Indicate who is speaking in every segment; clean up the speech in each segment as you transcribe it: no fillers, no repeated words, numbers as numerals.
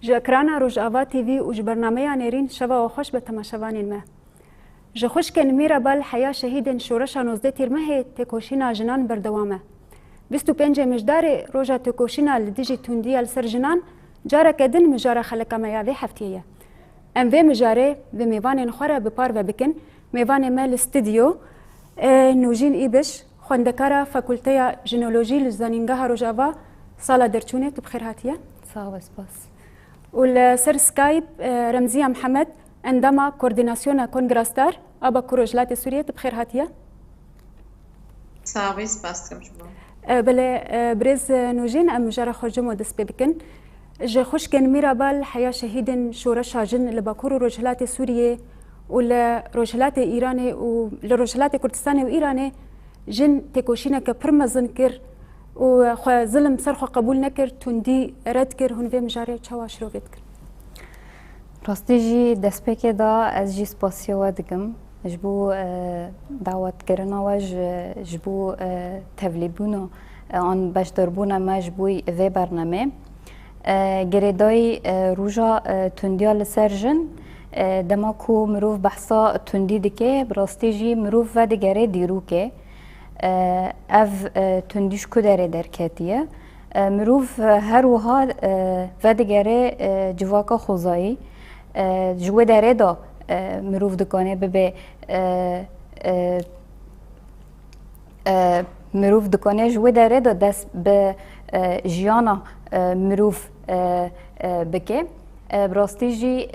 Speaker 1: جاکرانا روجاوا تیوی و برنامه نرین شوا و خوش به تماشاوانین ما. جخوش کن میرا بال حیا شهیدن شورش 19 تیرمه تکوشینا جنان بردوامه. 25 مجدار روجا تکوشینا لدیجی توندی سر جنان جارا کدن مجارا خلقا میاوی هفتیه. ام وی مجاره به میوان خوره بپار و بکن میوان مال استودیو نوجین ایبش خوندکارا فاکولته ژنولوژی لزانینگاه روجاوا سالا درچونه تو بخیر هاتیه.
Speaker 2: صعب سپاس.
Speaker 1: والسر سكايب رمزية محمد عندما كورديناسيون كونغراستار أبا كروجلات سوريا بخير هاتية.
Speaker 3: صعب سپاس كم شما.
Speaker 1: بله برز نوجين أم مجرى خرجم ودس ببكن. جا خوش كان ميرابال حياة شهيد شورش جن لباكورو روجلات سوريا ولا روجلات إيراني ولروجلات كردستان وإيراني جن تكوشينا كبرمزن كر و ظلم سرخ قبول نکرد توندی رد کرد هنوی مجاری چه شروع کرد.
Speaker 2: راستی جی دست پکی دا از جی سپاسیو دکم جبو دعوت کردن و جبو تبلیغونو آن باش دربونه ما جبوی و برنامه گریدای روجا توندیال سرجن دما کو مروف بحثا توندی دکه براستی جی مروف و دگره دیرو که اف تندیش کدره درکتیه مروف هر وها و دیگره جواکا خوزایی جوه داره دا مروف دکانه ببه مروف دکانه جوه داره دا دست به جیانا مروف بکه براستی جی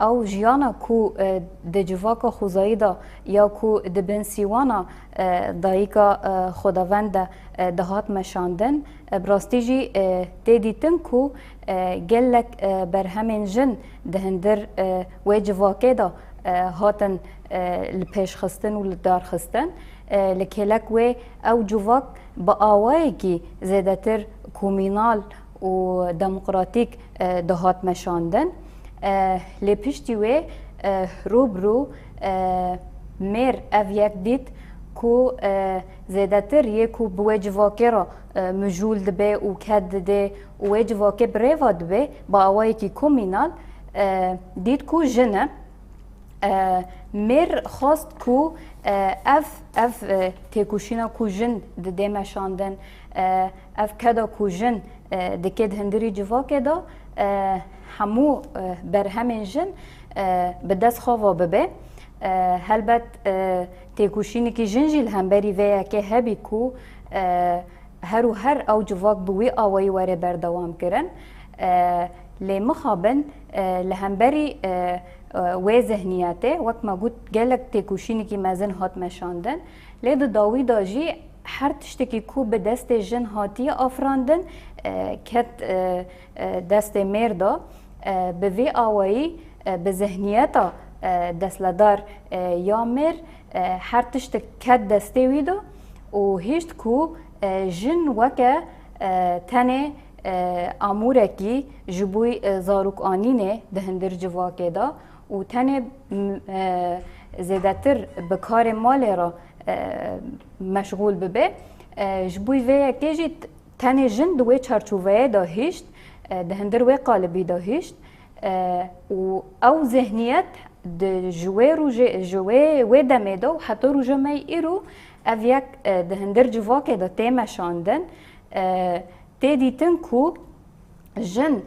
Speaker 2: او جیانا کو د جواکا خوزایی دا یا کو د بنسیوانا دایکا خداوند دهات مشاندن براستی جی دیدیتن کو گلک بر همین جن دهندر و جواکه دا هاتن لپیش خستن و لدار خستن لکلک و او جواک با آوایی کی زیدتر کومینال و دموکراتیک دهات مشاندن لپشتی و روبرو میر اویک دید کو زیادتر یکو بوجواکه را مجول دبه و کد ده وجواکه بریوا دبه با آوایی که کومینال دید کو جنه میر خواست کو اف تکوشینا کو جن ده مشاندن اف کدا کو جن دکد هندری جواکه دا همو بر همین جن به دست خواه ببه هلبت تکوشینی که جنجیل هم بری ویا که هبی کو هر او جواک بوی آوایی وره بردوام کرن لی مخابن لهم بری و ذهنیاته وقت ما گود گلک تکوشینی که مزن هات مشاندن لی دو داوی داجی هر تشتکی کو به دست جن هاتی آفراندن کت دست مردا به وی آوایی به ذهنیتا دستلدار یا مر هر تشت کت دسته ویدو و هیچ کو جن وکه تنه اموره کی جبوی زاروک آنینه دهندر جواکه دا و تنه زیادتر بکار مال را مشغول ببه جبوی وی که تنه جن دوی چارچوبه دا هیچ دهندر وی قالبی دا هیچ و او ذهنیت د جوه و دمه دا و حتی رو جمعی ایرو او یک دهندر جواکه دا تیمه شاندن تی دیتن کو جن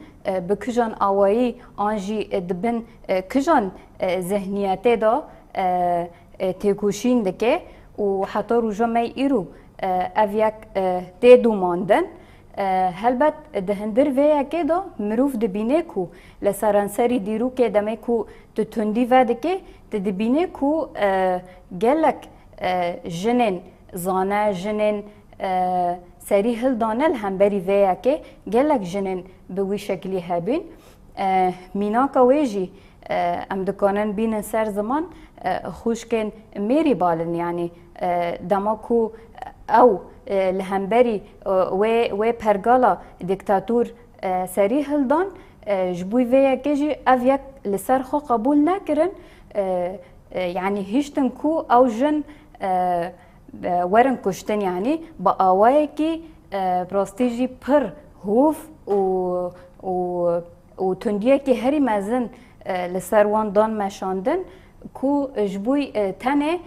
Speaker 2: به کجان آوایی آنجی دبن کجان ذهنیت دا تیکوشین دکه و حتی رو جمعی ایرو او یک تی دو ماندن هلبت دهندر ویا که دا مروف دبینه کو لسرانسری دیرو که دمه کو تتوندی وده که دبینه کو گلک جنن زانه جنن سری هل دانل هم بری ویا که گلک جنن به وی شکلی هبین میناکا ویجی ام دکانن بینن سر زمان خوشکن میری بالن یعنی دماکو او لهمبری و پرگالا دیکتاتور سری هلدان جبوی ویا کجی او یک لسر خو قبول نکرن یعنی هیچتن کو او جن ورن کشتن یعنی با آوایی که پراستیجی پر هوف و و تندیه که هری مزن لسر وان دان مشاندن کو جبوی تنه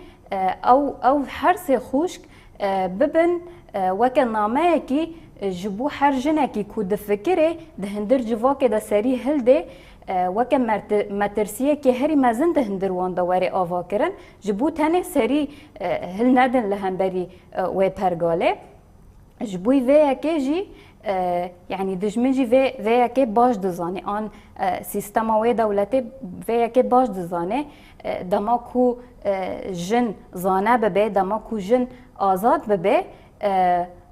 Speaker 2: او هر سه خوشک ببن وکه نامه کی جبو هر جنه کی کو دفکره ده هندر جوا که ده سری هل ده وکه مترسیه که هری مزن ده هندر وان دواری آوا کرن جبو تنه سری هل ندن لهنبری و پرگاله جبوی ویا که جی يعني دجمنجي في كي باش دزاني ان سيستم و دولتي في كي باش دزاني دماكو جن زانه ببه دماكو جن آزاد ببه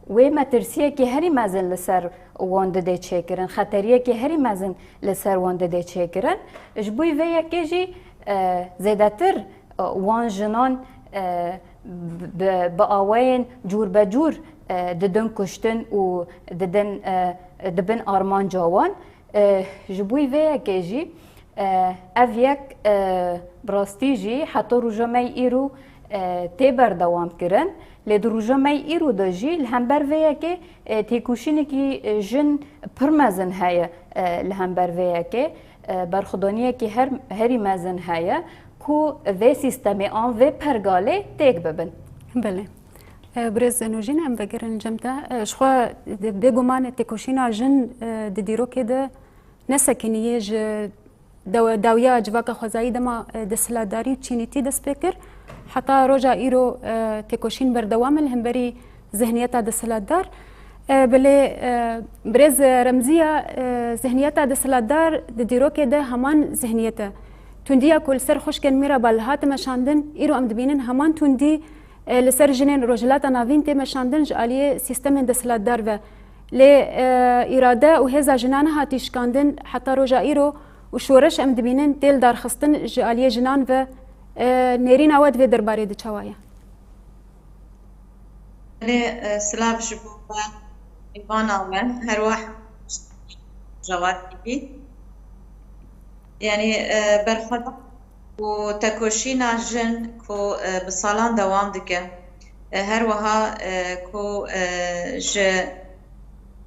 Speaker 2: و مترسیه که هری مزن لسر وانده ده چکرن خطریه که هری مزن لسر وانده ده چکرن جبوی ویا که جی زیدتر وان جنان با آوین جور بجور ددن کشتن و دبن آرمان جوان جبوی ویا که جی اف یک براستی جی حتی روژمه ایرو تیبر دوام کرن لید روژمه ایرو دا جی لهمبر ویا که تیکوشینی که جن پرمزن هیا لهمبر ویا که برخدانیه که هری مزن هیا کو و سیستمی آن و پرگاله تیک ببن.
Speaker 1: بله. برز نوجین هم بگیرن جمتا شخوا بگمان تکوشینا جن دیرو که ده نسکنیه ج داویا جواک خوزایی دما دسلاداری چینیتی دست بکر حتی روجا ایرو تکوشین بردوام هم بری ذهنیتا دسلادار بله برز رمزیه ذهنیتا دسلادار دیرو که ده همان ذهنیتا تندیا کل سر خوشکن میرا بالهات مشاندن ایرو ام دبینن همان تندی لسر جنین رجلات ناوین تی مشاندن جالیه سیستم دسلادار و ل اراده و هزا جنان هاتیش کاندن حتی روجا ایرو و شورش ام دبینن تیل دار خستن جالیه جنان و نرین آواد و درباره دچوایا.
Speaker 3: نه سلام شبوه ایوان آمن هر واحد جواد بی يعني برخدا و تکوشینا جن کو بسالان دوام دکه هر وها کو ج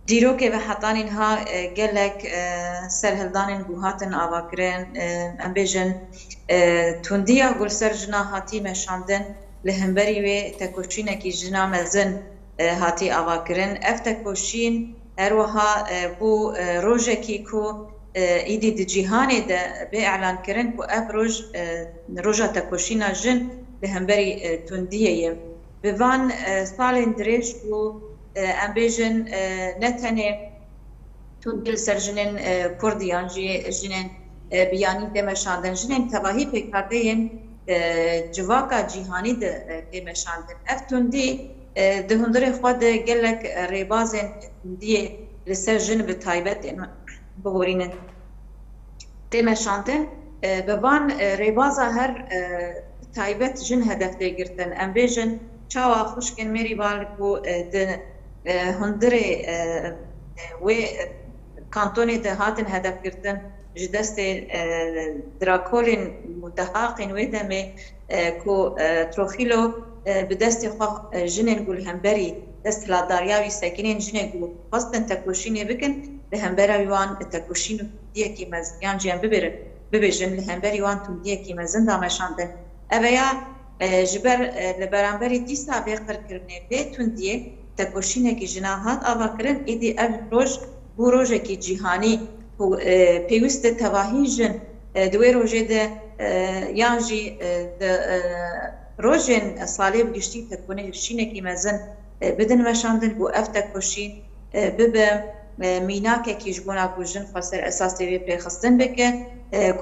Speaker 3: دیرو که به حتانین ها گلک سرهلدانین بوهاتن آواکرین ام بیجن توندیا گل سر جنا هاتی مشاندن لهمبری و تکوشینا کی جنا مزن هاتی آواکرین اف تکوشین هر وها بو روژه کی کو ایدی د جهانی ده به اعلان کردن کو ابروج روجا تکوشینا جن به همبری تندیه به وان سال درش کو امبیژن نتنه تندل سرجنن کردیان جنن بیانی دمشاندن جنن تواهی پیکاردهین جواکا جهانی ده دمشاندن افتندی ده هندر خود گلک ریبازن تندیه لسر جن به تایبت بورینن تمشاندن ببان ریبازا هر تایبت جن هدف دیگرتن ام بیژن چاوا خوشکن میری بالکو د هندره و کانتونی ده هاتن هدف گرتن جدست دراکولین متحقین و دمه کو تروخیلو به دست خو جنن گل همبری دست لاداریاوی ساکنین جنن گل خواستن تکوشینی بکن لهمبر وان تکوشین دیه کی مزیان جن ببرن لهمبر وان تو دیه کی مزن دامشاندن اویا جبر لبرانبری دیسا بقر کرنه بتون دیه تکوشین کی جناحات آوا کرن ایدی روز بو روزه کی جهانی پیوست تواهی جن دوی روزه ده یانجی روزن صالب گشتی تکونه شینه کی مزن بدن مشاندن بو اف تکوشین ببه میناکه کی جبونا کوجن خسر اساس وی پرخستن بکه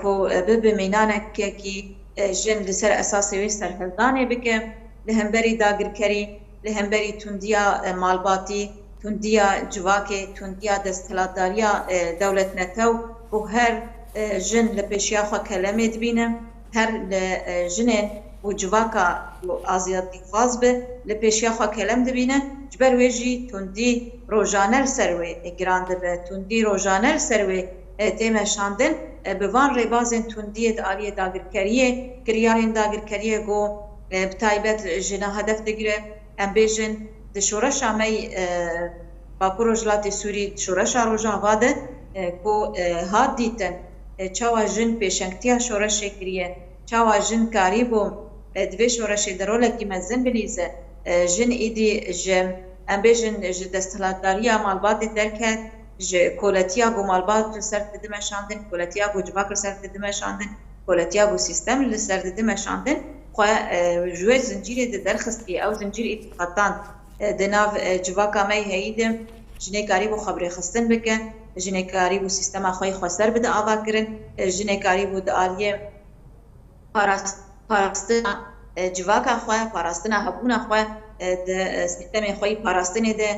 Speaker 3: کو به مینانک کی جن لسر اساس وی سرهلدانه بکه لهمبری داگرکری لهمبری تندیا مالباتی تندیا جواکه تندیا دستلاتداریا دولت نتو و هر جن لپیشیا خو کلمه دبینه هر جنن و جواکا آزیادی خاص به لپیشیا خو کلم دبینه جبر ویجی تندی روزانه سروی گراند به تندی روزانه سروی تیم شاندن به وان ریبازن تندی عالیه داگرکریه کریارین داگرکریه گو بتایبت جنا هدف دگیره ام بیژن د شورش امی باکو روجلات سوری شورش روجا واده کو هات دیتن چاوا جن پیشنگتیا شورش کریه چاوا جن کاری بو دوی شورش درول کی مزن بلیزه جن ایدی جم ام بیجن ج دستلاتداری مالبات درکت ج کولتیا بو مالبات سر دمه شاندن کولتیا بو جواک سر دمه شاندن کولتیا بو سیستم سر دمه شاندن خو جوه زنجیره د درخستی او زنجیر اتفاقات دناف جواکا می هیدم جنه کاری بو خبر خستن بکن جنه کاری بو سیستم خوی خسر بده آوا کرن جنه کاری بو د عالیه پاراستنا جواکا خواه پاراستنا هبونا خواه د سیستم خوی پاراستنه ده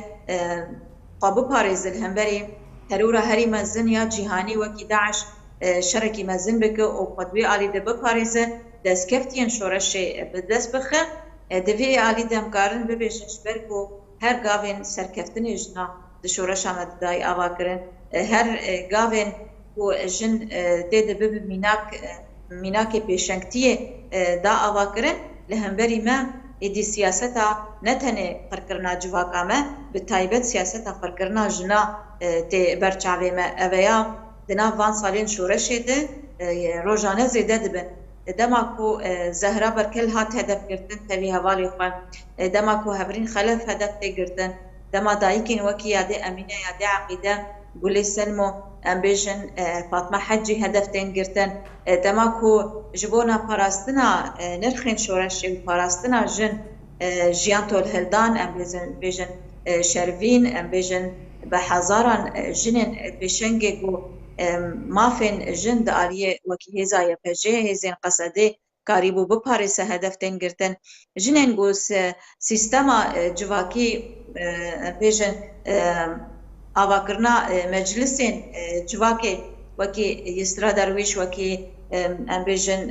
Speaker 3: قابو پارێزل هەمبەری هەرورە هەری مەزن یا جیهانی وەکی داعش شەرەکی مەزن بکە و قەدوێ ئالیدە بپارێزە دەستکەفتیان شۆرەشێ بەدەست بخە دەوێ ئالیدە ئەمکارن ببێژن ژبەر بۆ هەر گاوێن سەرکەفتنێ ژنا د شۆرەشا مەددای ئاواکردن هەر گاوێن بۆ ژن دێدە ببن میناکێ پێشەنگتیە دا ئاواکردن لە هەمبەری مە ایدی سیاستا نتنه فرکرنا جواکامه به تایبت سیاستا فرکرنا جنا تی برچاوه ما اویا دنا وان سالین شورشه ده روزانه زیده دبن دما کو زهرا برکل هات هدف گرتن تبی حوالی خواه دما کو هبرین خلف هدف تی گرتن دما دایکین وکی یاده امینه یاده عقیده گلی سلمو ام بیجن فاطمه حجی هدف تین گرتن دما کو جبونا پاراستنا نرخین شورشی و پاراستنا جن جیان تول هلدان ام بیجن شروین ام بیجن به هزاران جنن بشنگه کو مافین جن داریه وکی هزای پجه هزین قصده کاریبو بپارسه هدف تین گرتن جنن گوس سیستما جواکی بیجن آواکرنا مجلسین جواکی وکی یسرا درویش وکی ام بیجن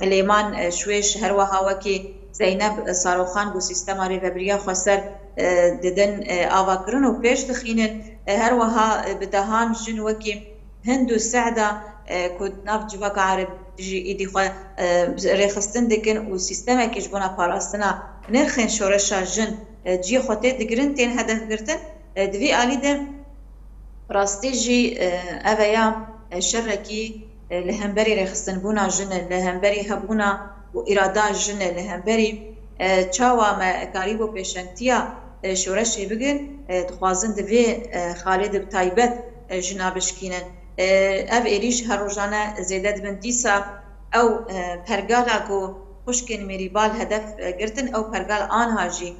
Speaker 3: لیمان شویش هر وها وکی زینب ساروخان بو سیستم ریوبریا خسر ددن آواکرن و پیش دخینن هر وها بدهان جن وکی هندو سعدا کود ناف جواک عرب جی ایدی خوا ریخستن دکن و سیستم اکیش بونا پاراستنا نرخین شورشا جن جی خوته دگرن تین هدف گرتن دوی آلی ده راستی جی اویا شرکی لهمبری رخصتن بونا جن لهمبری هبونا و ارادا جن لهمبری چاوا ما کاریبو پیشنگتیا شورشی بگن دخوازن دوی خالد بتایبت جنابشکینن او ایریش هر روزانه زیدت بن دیسا او پرگالا گو خوشکن میریبال هدف گرتن او پرگال آنها جی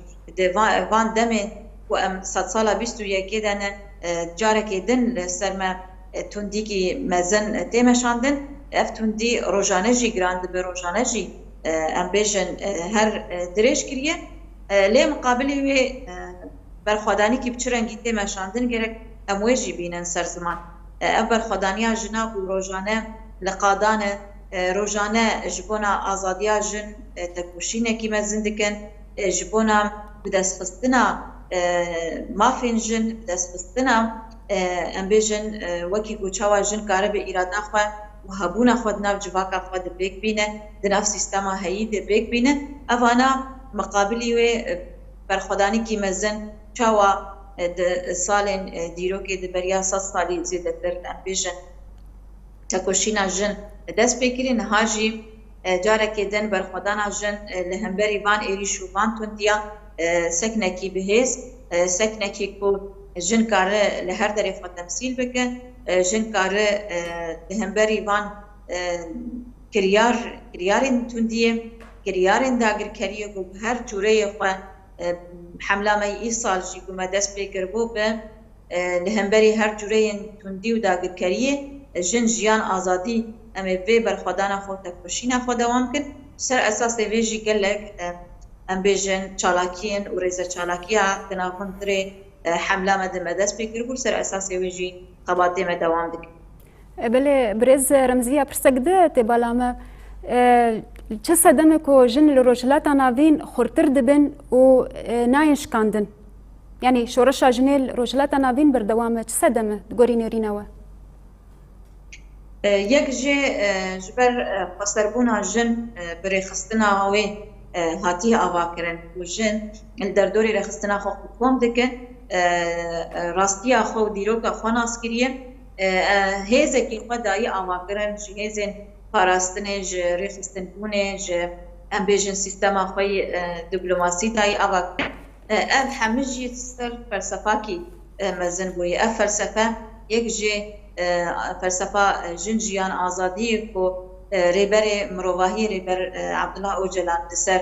Speaker 3: وان دمه و ام 100 سالا 21 دنه جارك دن سرما توندي كي مزن تيمشاندن اف توندي روجانجي جراند بروجانجي ام بيجن هر دريش كريه لي مقابله و برخداني كي بچرنگي تيمشاندن گرك اموجي بينن سر زمان اول خدانيا جنا روجانه لقادانه روجانه جبونا ازاديا جن تكوشينه كي مزندكن جبونا بدسخستنا مافین جن دست بستنا ام بیجن وکی گوچاوا جن کاره به ایرادا خواه و هبونا خود ناف جواکا خود بیک بینه دناف سیستما هایی ده بیک بینه اوانا مقابلی و برخودانی کی مزن چاوا ده سالین دیرو که ده بریا 100 سالی زیده تر ام بیجن تکوشینا جن دست بکرین هاجی جاره که دن برخودانا جن لهمبری وان ایریشو وان تندیا سکنکی بهیز سکنکی کو جن کاره لهر دری خود تمثیل بکن جن کاره لهمبری وان کریارین تندیه کریارین داگر کریه کو هر جوره خو حمله می ای سال جی کو مدس بکر بو به لهمبری هر جوره تندی و داگر کریه جن جیان آزادی ام وی بر خدانا خود تکوشینا خود دوام کن سر اساس ویجی گلک ام بیجن چالاکین و ریزه چالاکیا تنافندری حمله مدس بکر بو سر اساس ویجی قباده ما دوام دک
Speaker 1: بله برز رمزیه پرسگده تبالامه چه صدمه کو جن لروجلات ناوین خورتر دبن و ناینش کاندن یعنی شورش جنیل روجلات ناوین بردوامه چه صدمه گورینی ریناوه
Speaker 3: یک جه جبر خسربونا جن بری خستنا هاوی هاتی آوا کرن و جن الدردوری رخستنا خو قوم دکن راستی خو دیروکا خو ناس کریه هێزێکی خۆ دایی ئاواکردن ji hêzên parastinê ji rêxistinbûnê ji em bêjin sîstema xwe diplomasî dayî avakirin ev hemû jî ser felsefakî mezin bûye ev felsefe yek jê felsefa jin jiyan azadiyê ku rêberê mirovahiyê rêber Abdullah Öcalan li ser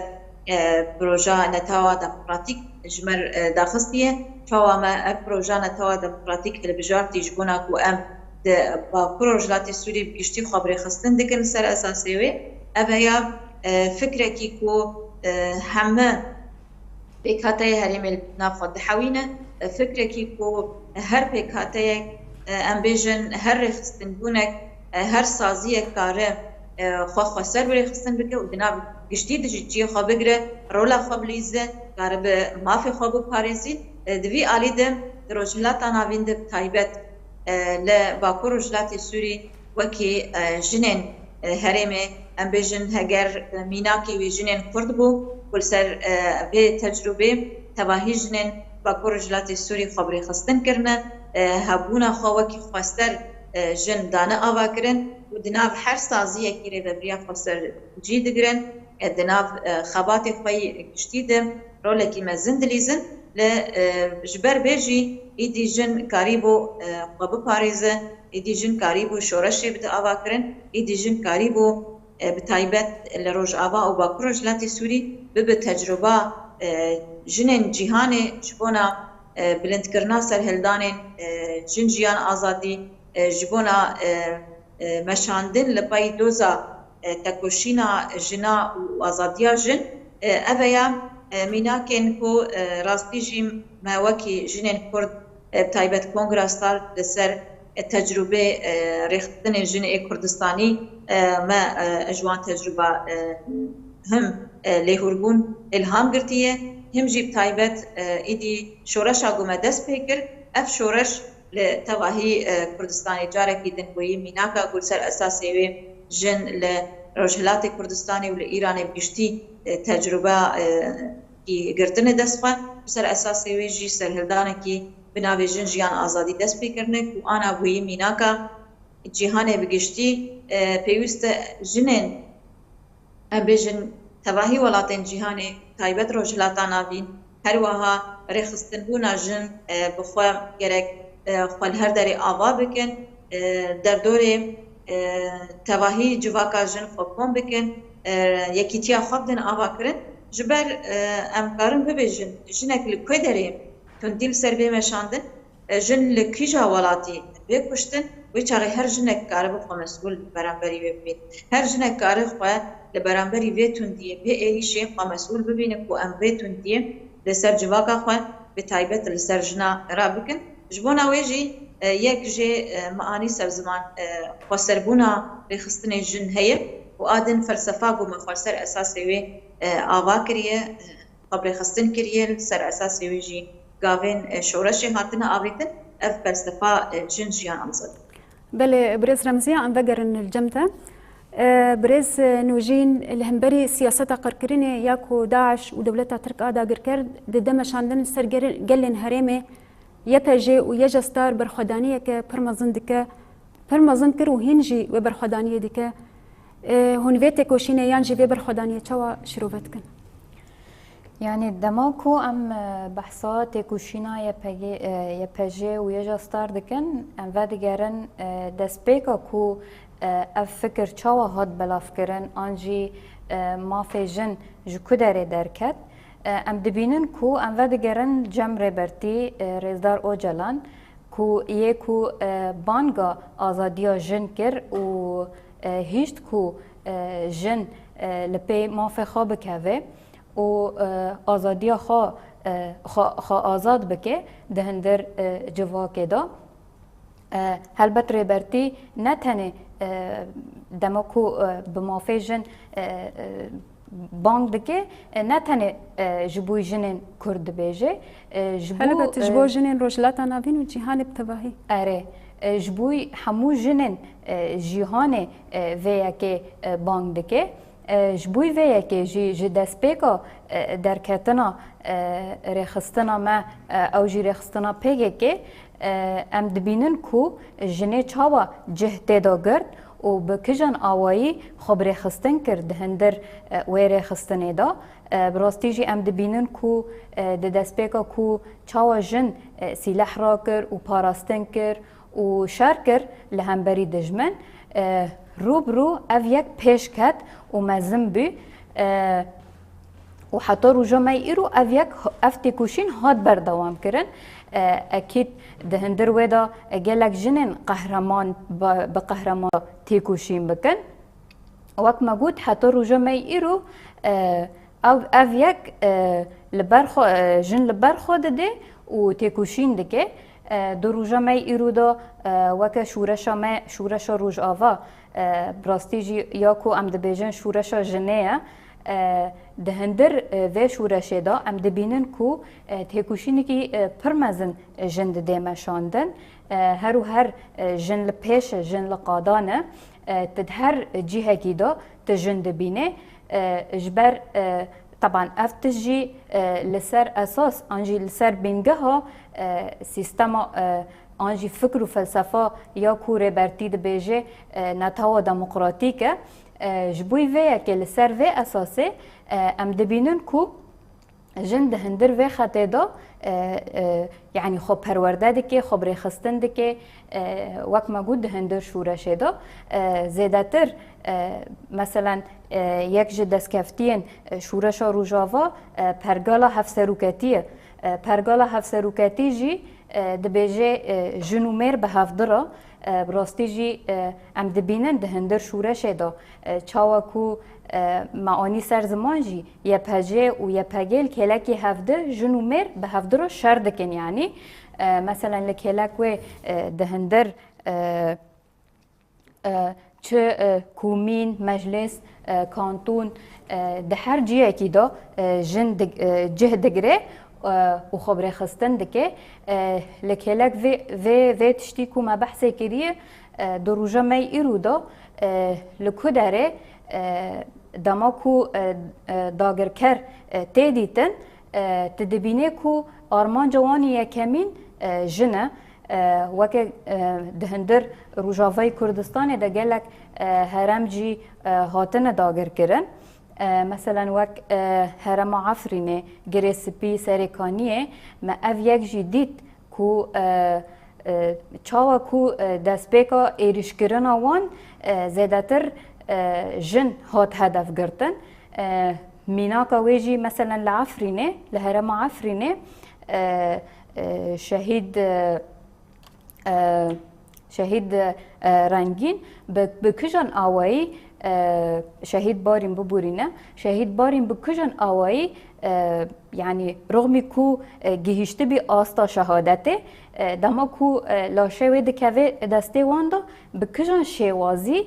Speaker 3: proja netawa demokratîk ji me daxistiye çawa me ev proja netawa demokratîk hilbijartî ji bona ku em di Bakur Rojhilatê Sûrî bi giştî xwe birêxistin dikin ser esasê wê ev heya fikrekî ku heme pêkhateyê herêmê nav xwe dihewîne fikrekî ku her pêkhateyek em bêjin her rêxistinbûnek her saziyek kare xwe ser birêxistin bike û di nav giştî di ji ciyê xwe bigire rola xwe bilîze kare bi mafê xwe biparêzî di vî alî de di rojhilata navîn de taybet li Bakur Rojhilatê Sûrî wekî jinên herêmê em bêjin heger mînakê wê jinên Kurd bû ku li ser vê tecrübê tevahî jinên Bakur Rojhilatê Sûrî xwe birêxistin kirine hebûna xwe wekî xwester jin dane avakirin û di nav her saziyekî rêveberiya xwe ser cî digirin di nav xebatê xwe giştî de rolekî mezin dilîzin li ji ber bê jî êdî jin karîbû xwe biparêze êdî jin karîbû şoreşê bide avakirin êdî jin karîbû bi taybet li Rojava û Bakur Rojhilatê Sûrî bibe tecrüba jinên cîhanê ji bona bilindkirina serhildanên jin jiyan azadî ji bona meşandin li pey doza tekoşîna jina û azadiya jin ev heya mînakên ku rastî jî me wekî jinên Kurd taybet kongrastar li ser tecrübê rêxistinê jinê Kurdistanî me ji wan tecrüba him lêhûrbûn ilham girtiye him jî taybet êdî şoreşa ku me dest pê kir ev şoreş li tevahî Kurdistanê carekî din bûyî mînaka ku li ser esasê wê jin li Rojhilatê Kurdistanê û li Îranê giştî tecrüba girtinê dest xwe bi ser esasê wê jî serhildanekî bi navê jin jiyan azadî dest pêkirine ku ana bûyî mînaka cîhanê bi giştî pêwîst e jinên em bêjin tevahî welatên cîhanê taybet rojhilata navîn her wiha rêxistinbûna jin bi xwe gerek xwe li her derê ava bikin derdorê tevahî civaka jin xwe kom bikin yekîtiya xwe bidin ava kirin ji ber em karin bibêjin jinek li ku derê tundî li ser vê meşandin jin li kîja welatî vê kuştin wê çaxê her jinek kare bi xwe mesûl li beramberî wê bibîn her jinek kare xwe li beramberî vê tundiyê vê êrîşê xwe mesûl bibîne ku em vê tundiyê li ser civaka xwe bi taybet li ser jina rabikin ji bona wê jî yek jê meanî serziman xweserbûna rêxistinê jin heye û adin felsefa ku me xwe ser esasê wê ava kiriye xwe birêxistin kiriye li ser esasê wê jî gavên şoreşê hatine avêtin ev felsefa jin jiyan amzad.
Speaker 1: بله برز رمزية عم بقرن الجمتة برز نوجين الهمبري سياسة قركريني ياكو داعش ودولتها ترك آدا قركرد ددما شاندن سر قلن هريمي يبجي ويجستار برخدانية كبرمزن دكا برمزن كرو هنجي وبرخدانية دكا هون فيتك وشيني يانجي في برخدانية چوا شروفتكن
Speaker 2: يعني دماكو ام بحثات تكوشينا يبجي ويجستار دكن ام ودگرن دسپیکا کو اف فکر چاوا هاد بلافکرن آنجی ما فیجن جو داره درکت ام دبینن کو ام ودگرن جمع برتی رزدار اوجلان کو یکو بانگا آزادیا جن کر و هیشت کو جن لپی ما فی خواب که و آزادیا خا آزاد بکه دهندر جواکه دا هلبت ریبرتی نه تنه دماکو بمافیجن بانگ دکه نه تنه جبوی جنین کرد بیجه
Speaker 1: هلبت جبوی جنین روشلاتا نابین و جیهان بتواهی
Speaker 2: اره جبوی همو جنین جیهان ویا که بانگ دکه جبوی ویا که جی دسپیکا درکتنا رخستنا ما او جی رخستنا پیگه که ام دبینن کو جنه چاوا جهته دا گرد و بکجان آوایی خبر خستن کرد هندر ویره خستنه دا براستی جی ام دبینن کو د دسپیکا کو چاوا جن سلاح را کر و پاراستن کر و شر کر لهمبری دجمن روبرو او یک پیش کد و مزم بی و حتی روژا می ایرو او یک افتکوشین هات بردوام کرن اکید ده هندر ویدا گلک جنین قهرمان بقهرمان تیکوشین بکن وقت مگود حتی روژا می ایرو او یک جن لبر خود ده و تیکوشین دکه دو روژا می ایرو دا وکه شورشا روژ آوا براستی جی یاکو ام دبیجن شورشا جنه ده هندر و شورشه دا ام دبینن کو تیکوشینی که پرمزن جن ده مشاندن هر و هر جن لپیش جن لقادانه تد هر جیه کی دا تجن دبینه جبر طبعا افتجی لسر اساس انجی لسر بینگه ها سیستما انجی فکر و فلسفه یا کوره برتی ده بیجه نتاوا دموقراطیکه جبوی ویا که لسر و اساسه ام دبینن کو جن ده هندر و خطه دا يعني خب پرورده دکه خب ریخستن دکه وقت مگود ده هندر شورشه دا زیده تر مثلا یک جدس کفتین شورش روژاوا پرگالا هفسروکتیه پرگالا هفسروکتی جی دبیجه جنومیر به هفدرا براستی جی ام دبینن ده هندر شورشه دا چاوکو معانی سر زمان جی یا پجه و یا پگل کلکی هفده جنومیر به هفدرا شردکن یعنی مثلا لکلک و ده هندر چه کومین مجلس کانتون ده هر جیه کی دا جه دگره و خبر خستن دکه لکلک و تشتی کو ما بحث کریه دو روژا می ایرو دا لکو داره دماکو داگرکر تیدیتن تدبینه کو آرمان جوانی یکمین جنه وکه دهندر روجاوی کردستان ده گلک هرم جی هاتن داگر کرن مثلا وک هرم عفرینه گریسپی سریکانیه ما او یک جی دید کو چاوا کو دسپیکا ایریش کرن آوان زیده تر جن هات هدف گرتن میناکا ویجی مثلا لعفرینه لهرم عفرینه شهید رنگین بکجان آوایی شهید باریم ببورینه شهید باریم بکجان آوایی يعني رغم کو گهشته بی آستا شهادته دما کو لاشوی دکوه دسته واندا بکجان شوازی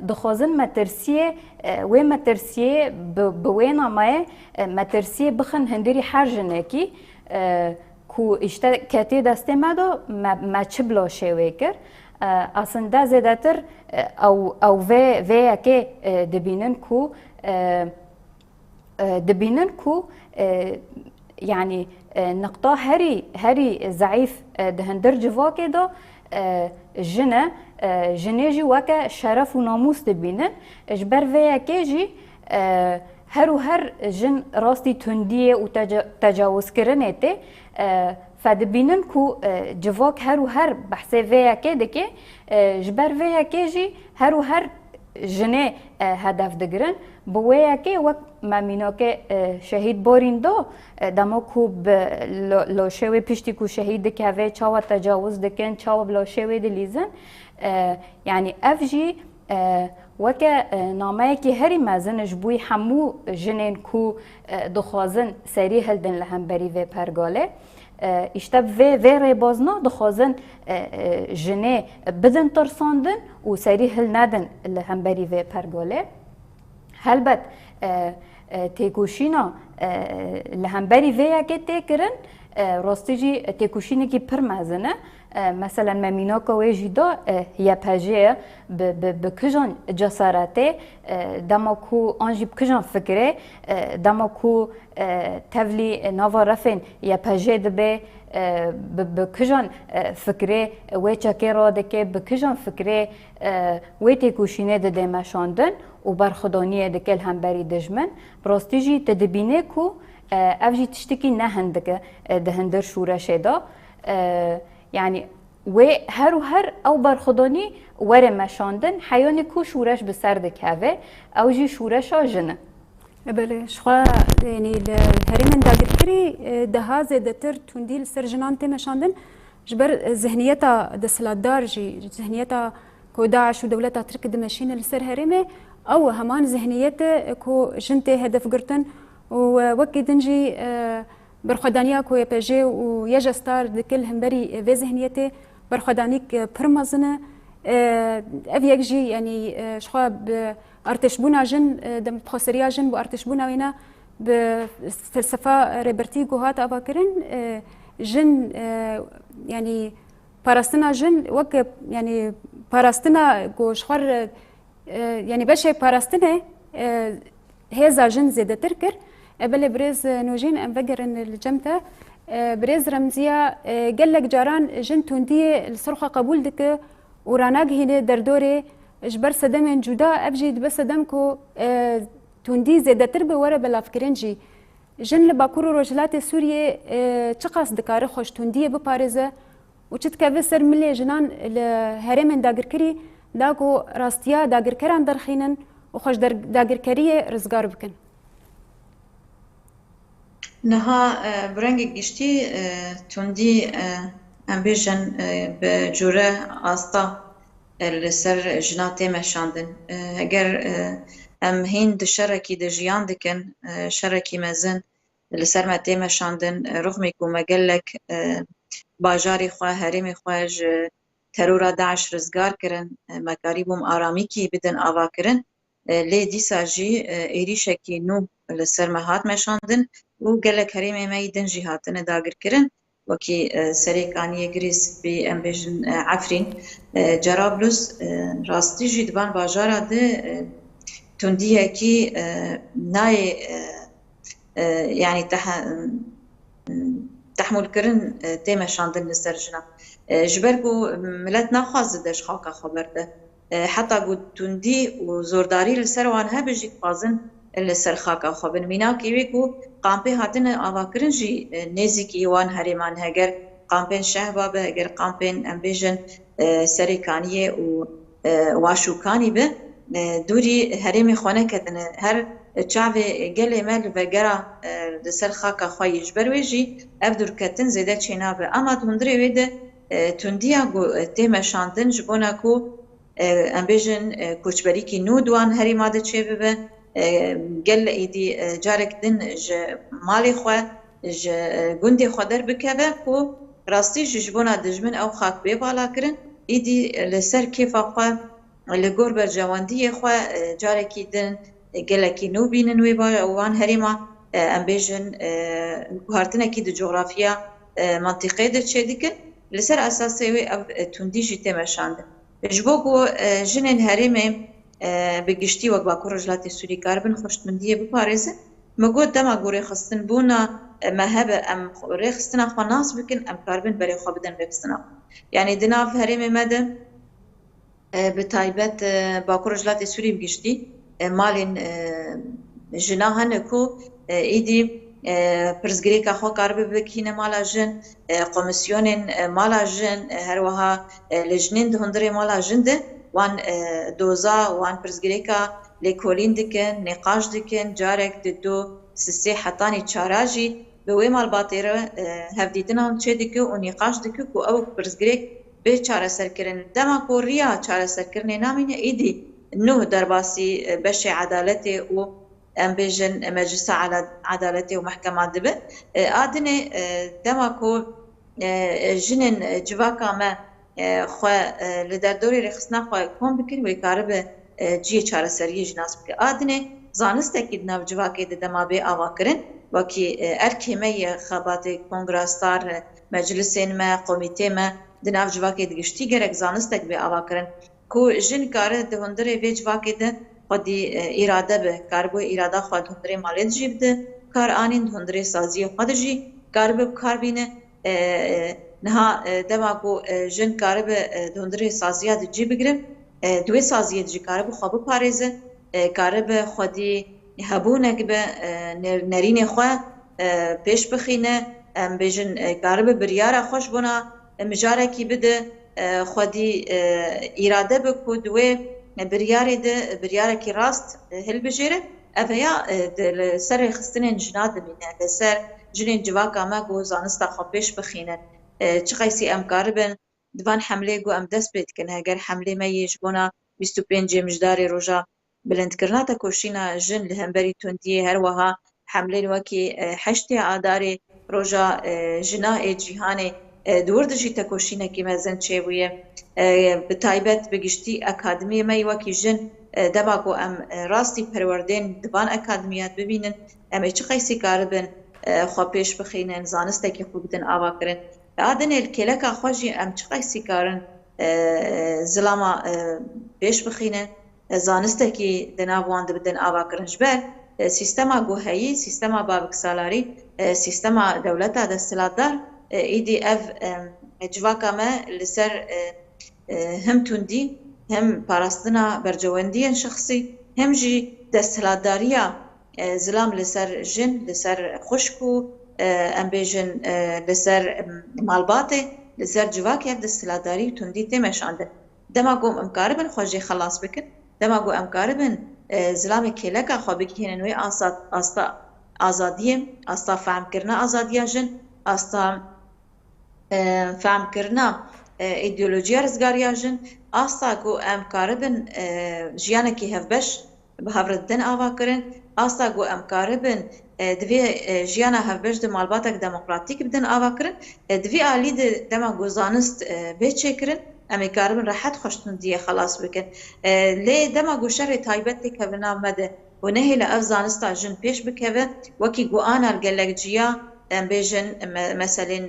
Speaker 2: دخوازن مترسیه و مترسیه بوین آمایه مترسیه بخن هندری هر جنکی کو اشته کتی دسته مدا ما چه بلا شوی کر اصلا زیده تر او و که دبینن کو يعني نقطة هري ضعيف دهندر جواكي دا جنيجي وكا شرف وناموس دبينن اجبر ويا كيجي هر جن راستي تندية وتجاوز كرنيتي فدبينن كو جواك هر بحثي ويا كيدكي جبر ويا كيجي هر جنه هدف دگرن بویا که وقت مامینا که شهید بارین دا دما کو لاشوی پشتی کو شهید که و چاوا تجاوز دکن چاوا بلاشوی دلیزن یعنی افجی وکه نامه که هری مزنش بوی همو جنین کو دخوازن سری هلدن لهم بری و پرگاله اشتب و ریبازنا دخوازن جنه بدن ترساندن و سری هل ندن لهم بری و پرگاله هلبت تیکوشینا لهم بری و یکی تیکرن راستی جی تیکوشینی که پر مزنه مثلا ممینا که جدا یا پجه بکجان جسارته دما کو آنجی بکجان فکره دما کو تولی نوا رفن یا پجه دبه بكجان فكره وچکه را دکه بکجان فکره ویتکوشینه ده مشاندن و برخدانیه دکل هم بری دجمن براستیجی تدبینه کو افجی تشتکی نهندکه دهندر شورشه دا يعني و هر او برخدانی ور مشاندن حیانی کو شورش به سر دکه او جی شورش جنه
Speaker 1: بله شخوا يعني الهرم داگرکری ده زیادتر تندیل سر جنان تمشاندن جبر ذهنیتا دسلاتدار جی ذهنیتا کو داعش و دولتا ترک دمشین لسر هرمه او همان ذهنیت کو جنته هدف گرتن و وکی دنجی برخدانیا کو یپجه و یجستار دکل همبری و ذهنیت برخدانیک پرمازنه اف یکجی يعني شخوا ارتشبونا جن دم خسريا جن بارتشبونا وينا بفلسفه ريبرتي جوهات افاكرن جن يعني باراستنا جن وك يعني باراستنا جوشخر يعني بشي باراستنا هذا جن زيادة تركر بل بريز نوجين انفجر ان الجمته بريز رمزيه قال لك جاران جن توندي الصرخه قبول دك وراناق هنا دردوري اجبر صدم جدا ابجد بس صدمكو توندي زيادة تربه ورا بلافكرنجي جن لباكورو رجلات سوريا تقاس دكار خوش توندي بباريزه وتتكافي سر ملي جنان الهرم داگركري داكو راستيا داگركران درخينن وخوش داگركريه رزگار بكن
Speaker 3: نها برنگ گشتی توندی ام بیژن بجوره آستا لسر جناتی مشاندن اگر ام هین دشرکی دجیان دکن شرکی مزن لسر متی مشاندن رغمی کو مگلک باجاری خواه هرمی خواه ترورا داعش رزگار کرن مکاری بوم آرامی کی بدن آوا کرن لی دیسا جی ایریشکی نو لسر مهات مشاندن و گلک هرمی میدن جهاتن داگر کرن وكي سريكانية جريس بأمبيجن عفرين جرابلس راستي جدبان باجارة ده تندية كي ناي يعني تحمل كرن تيمة شاندن لسرجنا جبركو ملت ناخواز دش خاكا خبر ده حتى قد تندي وزورداري لسروان هبجي قازن لسر خاكا خبر ميناكي ويكو قامپی هاتن آواکرن جی نزیکی وان هریمان هگر قامپین شهبا به هگر قامپین امبیژن سریکانیه و واشوکانی به دوری هرمی خانه کتن هر چاوی گل مل و گرا دسر خاکا خواهیش بروی جی افدور کتن زیده چینا به اما تندری ویده تندیا گو تیم شاندن جبونا کو امبیژن کوچبری کی نو دوان هریماده چه به قال ايدي جارك دن مالي خو گوندي خو در بكبه كو راستي جبونا دجمن او خاك بي بالا كرن ايدي لسر كيف خو لغور برجواندي خو جاركي دن قالكي نو بينن وي وان هريما امبيجن هارتنا كي د جغرافيا منطقه د چديك لسر اساسي او توندي جيته مشاند جبوكو جنن هريمه بگشتی وقت باکو رجلات سوری کاربن خوشتمندیه بپارزه مگود دم اگوری خستن بونا مهب ام خوری خستن اخوا ناس بکن ام کاربن برای خواه بدن بکستن یعنی دناف هرم مده بتایبت باکو رجلات سوری بگشتی مالین جناهن کو ایدی پرزگری که خو کارب بکینه مالا جن قومیسیون مالا جن هر وها لجنین دهندری مالا جن ده وان دوزا وان پرزگریکا لیکولین دکن نقاش دکن جارک دو سسی حتانی چاراجی به وی مال باطیره هفدیدن هم چه دکه و نقاش دکه که او پرزگریک به چاره سر کرن دما کوریا چاره سر کرنه نامینه ایدی نوه درباسی بش عدالتی و امبیجن مجلس عدالتی و محکمات دبه آدنه دما کو جنن جواکا ما خو لدردوری رخصنا خو کم بکن و کار به جی چاره سری جناس بک آدنه زانست کی نو جواکی د دما به آوا کرن وکی ارکیمه خبات کنگرستار مجلسین ما کمیته ما د نو جواکی د گشتي ګرک زانست به آوا کرن کو جن کار د هندره وی جواکی د خودی اراده به کار بو اراده خو د هندره مالت جیب د کار انین هندره سازی خود جی کار به کار بینه نها دماغو جن كارب دهندري سازيا دجي بگرن دوی سازیه جی کارب خواب پاریزه کارب خودی هبونک به نرین خواه پیش بخینه بیجن کارب بریاره خوش بنا مجاره کی بده خودی اراده بکو دوی بریاره کی راست هل بجیره اویا سر خستن جناد مینه لسر جنین جواکا ما گو زانستا خواب پیش بخینه چقیسی ام کاربن دوان حمله گو ام دست بید کن اگر حمله ما یجبونا 25 مجداری روژا بلند کرنا تا کوشینا جن لهمبری تندیه هر وها حمله وکی 8 آداری روژا جنا جیهانی دوردجی تا کوشینا کی مزن چه بویه بتایبت بگشتی اکادمی ما وکی جن دباگو ام راستی پروردین دوان اکادمیات ببینن ام چه قیسی کاربن خواب پیش بخینن زانسته که خوب بدن آوا کرن آدن الکلک آخوجی ام چقای سیکارن زلاما پیش بخینه زانسته که دناوان بدن آوا کرنش بر سیستما گوهایی سیستما بابک سالاری سیستما دولتا دستلاتدار ایدی اف جواکا ما لسر هم تندی هم پاراستنا برجواندی شخصی هم جی دستلاتداریا زلام لسر جن لسر خشکو ام بیجن لسر مالباته لسر جواکی هف دستلاتداری تندی تمشانده دما گوم امکاربن خوشی خلاص بکن دما گو امکاربن زلام کلکا خوابی که هنوی آستا آزادیم آستا فهم کرنا آزادیا جن آستا فهم کرنا ایدئولوژیا رزگاریا جن آستا گو امکاربن جیانه که هف بش به هفردن آوا کرن آستا گو امکاربن دوی جیانا هفبش ده مالباتک دموکراتیک بدن آوا کرن دوی آلی ده دما گوزانست بیچه کرن امی کاربن راحت خوشتون دیه خلاص بکن لی دما گو شر تایبت تی کبنا مده و نهی لأف زانستا جن پیش بکوه وکی گو آنا الگلک جیا بیجن مثلا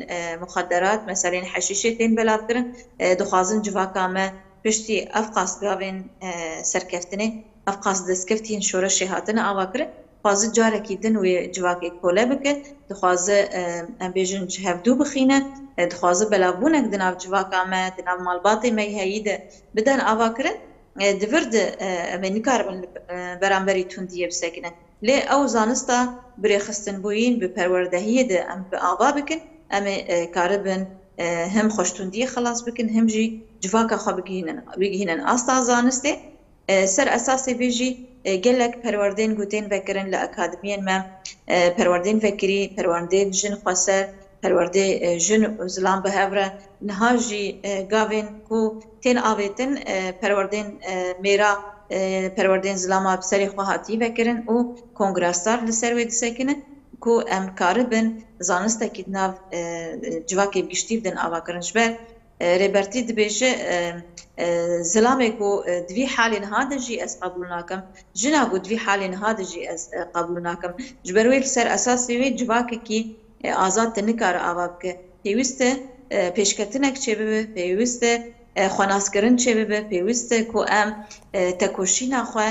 Speaker 3: مخدرات مثلا حشیشه تین بلاف کرن دخوازن جواکامه پشتی افقاس گاوین سرکفتنه افقاس دستکفتین شورشی هاتن آوا کرن خوازه جاره کی دن و جواکی کوله بکه دخوازه ام بیجن هفدو بخینه دخوازه بلابونک دناو جواکا ما دناو مالباتی می هیده بدن آوا کرن دورد منی کاربن برانبری تندیه بسکنه لی او زانستا بری خستن بوین به پروردهیه ده ام به آوا بکن ام کاربن هم خوشتندیه خلاص بکن هم جی جواکا خوا بگیهنن آستا زانسته سر اساسی بیجی گلک پروردین گوتین وکرن لأکادمین ما پروردین وکری پروردین جن خسر پروردین جن زلام بهوره نهاجی گاوین کو تین آویتن پروردین میرا پروردین زلام بسری خواهاتی وکرن او کنگرستار لسر وید سکنه کو ام کاربن زانسته که ناو جواکی بگشتی بدن آوا کرنش بر ريبرتي دبيجي زلامي كو دوي حالين هذا جي اس قبول ناكم جنا كو دوي حالين هذا جي اس قبول ناكم جبرويل سر اساسي وي جواكي كي آزاد تنكار آوابك پێویستە پێشکەوتنێک چێ ببێ پێویستە خواناسکردن چێ ببێ پێویستە کو ئەم تەکۆشینا خۆ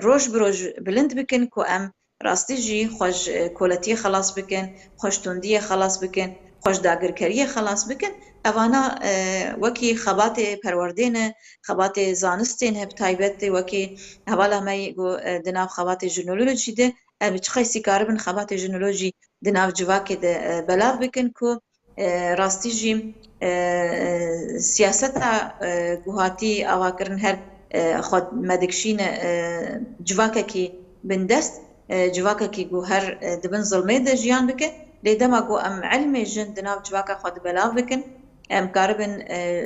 Speaker 3: ڕۆژ بڕۆژ بلند بکەن کو ئەم ڕاستیژی خۆش کۆلەتیە خلاص بکەن خۆشتوندیە خلاص بکەن خۆش داگیرکاریە خلاص بکەن ئەوانە وەکی خەباتێ پەروەردێنە خەباتێ زانستێن هەب تایبەت وەکی هەواڵەمەی دناو خەباتێ ژنۆلۆژی دێ ئەبی چ خەیسی کاربن خەباتێ ژنۆلۆژی دناو جواکێ دە بەلاو بکەن کو ڕاستیژی سیاسەتا گوهاتی ئاواکردن هەر خۆ مەدەکشینە جواکێکی بندەست جواکێکی گو هەر دبن زڵمێ دە ژیان بکە لێ دەما گو ئەم عەلمێ ژن دناو جواکە خۆ بەلاو بکەن ئەم کاربن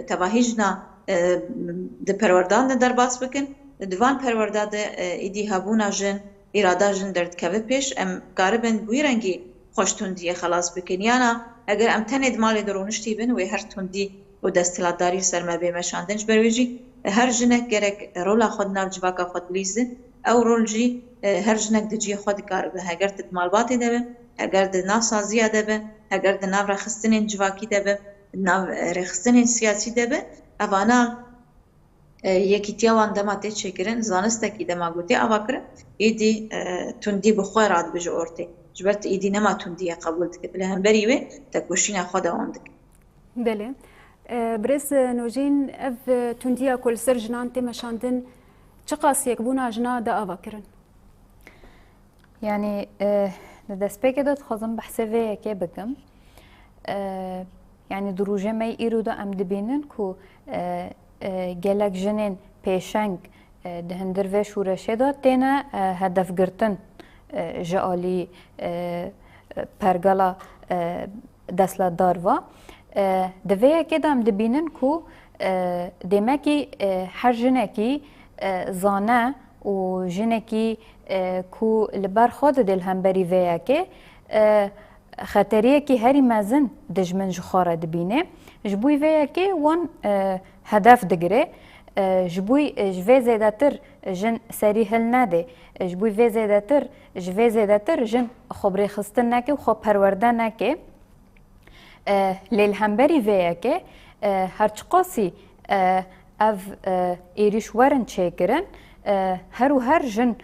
Speaker 3: تەواهیژنا د پەروەردان دەرباس بکەن دوان پەروەردا دە ئیدی هەبوونا ژن ئیرادا ژن دەردکەوە پێش ئەم کاربن بووی ڕەنگی خۆشتوندیە خلاص بکەن یانە ئەگەر ئەم تەنێ ماڵێ دەڕۆنشتی بن وێ هەر توندی و دەستهڵاتداری سەرمە بێمەشاندنش بەروێژی هەر ژنێک گەرەک ڕۆلا خۆ ناو جواکە خۆ بلیزن ئەو ڕۆلژی هەر ژنێک دجیە خۆ دکار بە هەگەر دت ماڵباتێ دەبێ هەگەر د ناسازیە دەبێ هەگەر د ناو ڕێخستنێن جواکی دەبێ ناو ڕێخستنێن سیاسی دەبێ ئەوانە یەکیتیاوان دەما تێچێکردن زانستێکی دەماگوتی ئاواکردن ئیدی توندی بخۆی ڕادبژە ئۆرتێ جبرت إيدي نما تندية قبولتك لهم بريوه تكوشينا خدا واندك.
Speaker 1: بله برز نوجين اف تندية كل سر جنان تمشاندن چقاس يكبونا جنا دا آواكرن؟
Speaker 2: يعني دست بيك داد خازم بحثه ويه که بکم يعني دروجه مي إيرو دا ام دبينن كو گلک جنين پیشنگ دهندر و شورشه دا تینا هدف گرتن جعالی پرگالا دستلا دار و دویه که دام دبینن کو دیمه کی هر جنه کی زانه و جنه کی کو لبر خود دل هم بری ویه که خطریه کی هری مزن دجمن جخاره دبینه جبوی ویه که وان هدف دگره جبوی جوی زیداتر جن سری هل نده جبوی وی زیداتر جن خبری خستن نکه و خب پروردن نکه لیل همبری ویه که هرچ قاسی اف ایریش ورن چه کرن هر و هر جن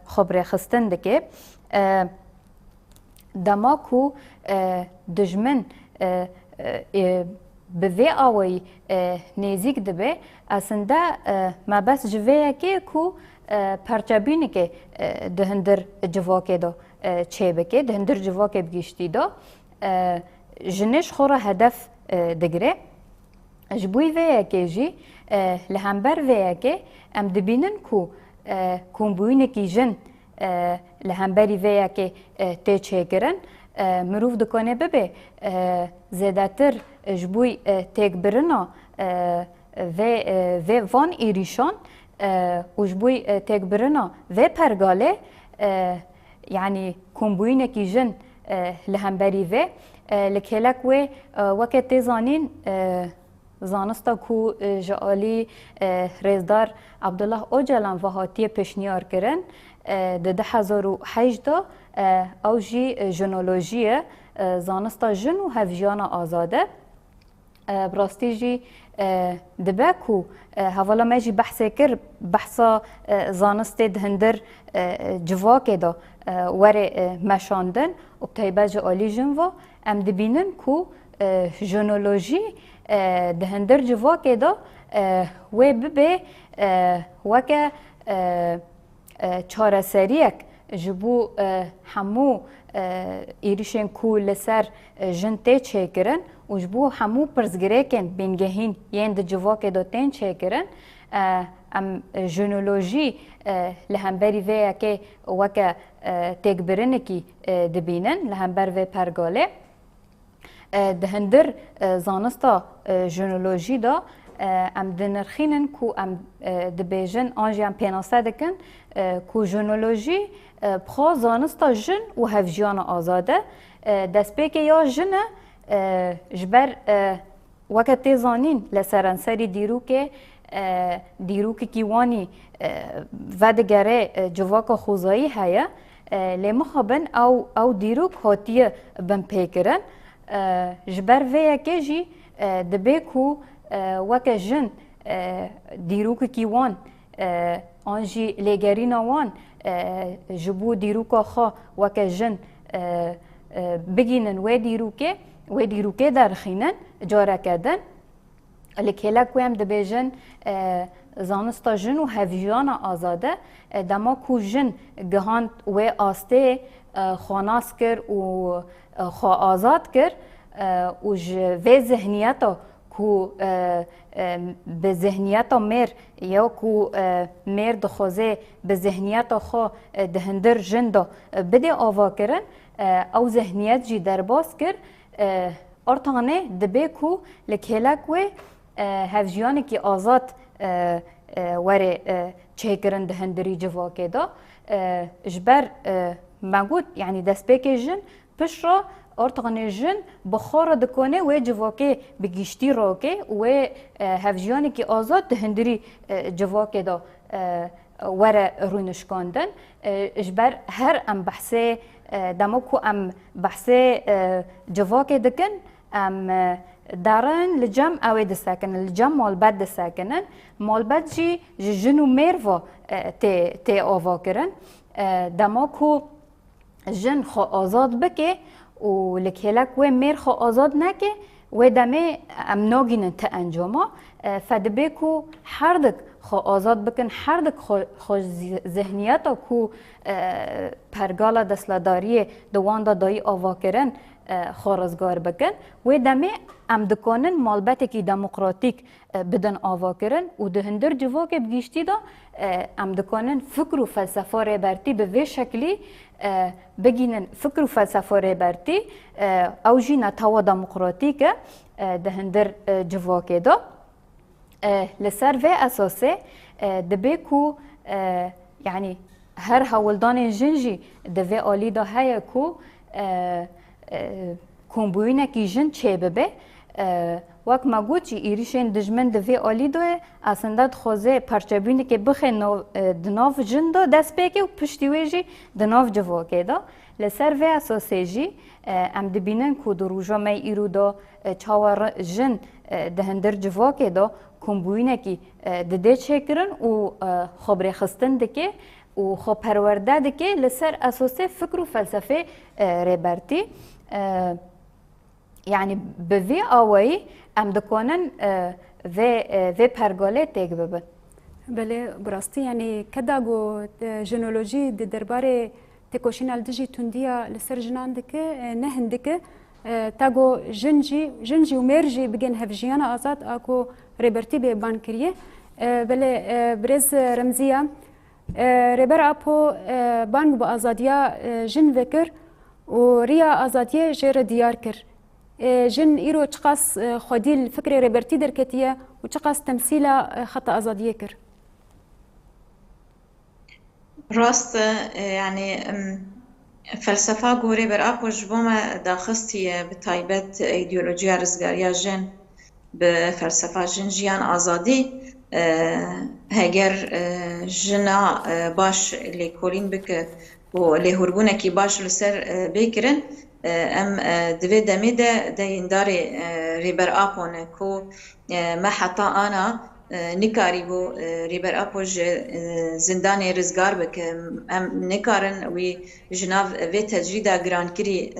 Speaker 2: خبری خستن دکه دماکو دجمن به وی آوی نزیک دبه اصلا ما بس جویه که کو پرچابینه که دهندر جواکه دا چه بکه دهندر جواکه بگیشتی دا جنش خورا هدف دگره جبوی ویه که جی لهمبر ویه که ام دبینن کو کمبوینه که جن لهمبری ویه که تی چه کرن مروف دکانه ببه زیادتر جبوی تک برنا و وان ایریشان و جبوی تک برنا و پرگاله يعني کمبوینه که جن لهمبری و لکهلک و وقت زانین زانستا کو جعالی رزدار عبدالله اوجلان و هاتیه پشنیار کرن ده 2008 او جی ژنولوژی زانستا جن و هفجیانا آزاده براستی جی دبه کو حوالا ما جی بحثه کر بحثا زانست دهندر جواکه دا وره مشاندن و بتایبه جعالی جن و ام دبینن کو ژنولوژی دهندر جواکه دا و ببه وکه چاره سریک جبو همو ایریشن کو لسر جنته چه کرن و جبو همو پرزگره کن بینگهین یین ده جواکه دا تین چه کرن ام ژنولوژی لهمبری ویا که وکه تکبرنه کی دبینن لهمبر و پرگاله دهندر زانستا ژنولوژی دا ام دنرخینن کو ام دبیجن آنجی ام پیناسته دکن کو ژنولوژی بخوا زانستا جن و هفجیان آزاده دست پیک یا جن جبر وقت تیزانین لسرانسری دیروک کیوانی و دگره جواک خوزایی هیا لمخابن او دیروک هاتیه بن پیکرن جبر ویا که جی دبی کو وک جن دیروک کیوان آنجی لگری نوان جبو دیروکا خا وک جن بگینن و دیروکه درخینن جاره کردن لکهلک ویم دبیجن زانستا جن و هفجیان آزاده دما کو جن گهاند و آسته خاناس کر و خواه آزاد کر و و ذهنیتا کو به ذهنیتا میر یا کو میر دخوازه به ذهنیتا خواه دهندر جن دا بده آوا کرن او ذهنیت جی درباس کر ارتانه دبه کو لکهلک و هفجیانی که آزاد وره چه کرن دهندری جواکه دا جبر مگود یعنی دست بکه جن پش را ارتقان جن بخار دکانه و جواکه بگیشتی راکه و هفجیانی که آزاد دهندری جواکه دا وره رونشکاندن جبر هر ام بحثه دموکو ام بحثه جواکه دکن ام دارن لجم اوی دساکنن لجم مالبد دساکنن مالبد جی جنو میروا تی آوا کرن دماکو جن خو آزاد بکه و لکهلک و میر خو آزاد نکه و دمه ام ناگینن تا انجاما فدبه کو هردک خو آزاد بکن هردک خو ذهنیت کو پرگالا دستلداری دوان دا دایی آوا کرن خارزگار بکن و دمه ام دکانن مالبت کی دموکراتیک بدن آوا کرن و ده هندر جوا که بگیشتی دا ام دکانن فکر و فلسفه ریبرتی به وی شکلی بگینن فکر و فلسفه ریبرتی او جی نتاوا دموکراتیک ده هندر جوا که دا لسر و اساسه دبی کو یعنی هر هولدان جنجی دوی آلی دا هیا کو کمبوینه کی جن چه ببه وقت ما گوچی ایریشن دجمن دوی آلی دوه اصلا خوزه پرچبینه که بخه دناف جن دا دست بکه و پشتیوه جی دناف جوا که دا لسر و اساسه جی ام دبینن که در روژا می ایرو دا چاور جن دهندر جوا که دا کمبوینه کی دده چه کرن و خبر خستن دکه و خب پرورده دکه لسر اساسه فکر و فلسفه ریبرتی یعنی به وی آوایی ام دکانن و پرگاله تیگ ببن.
Speaker 1: بله براستی یعنی کدا گو جنولوژی درباره تکوشین الدجی تندیا لسر جنان دکه نه هندکه تا گو جنجی و مرجی بگن هفجیان آزاد آکو ریبرتی به بان کریه. بله برز رمزیه ریبر اپو بانگ با آزادیا جن وکر و ریا آزادیه جر دیار کر جن ایرو چقاس خودی الفکر ریبرتی درکتیه و چقاس تمثیل خط آزادیه کر
Speaker 3: راست يعني فلسفة قوري برأبوش بوما داخستي بتايبت ايديولوجيا رزقاريا جن بفلسفة جن جيان آزادي هاگر جنا باش اللي كولين بك واللي هربونا كي باش لسر بكرن ام دوی دمی ده ینداری ریبر آپون کو ما حتی آنا نکاری بو ریبر آپوش زندان رزگار بک ام نکارن وی جناف وی تجریده گران کری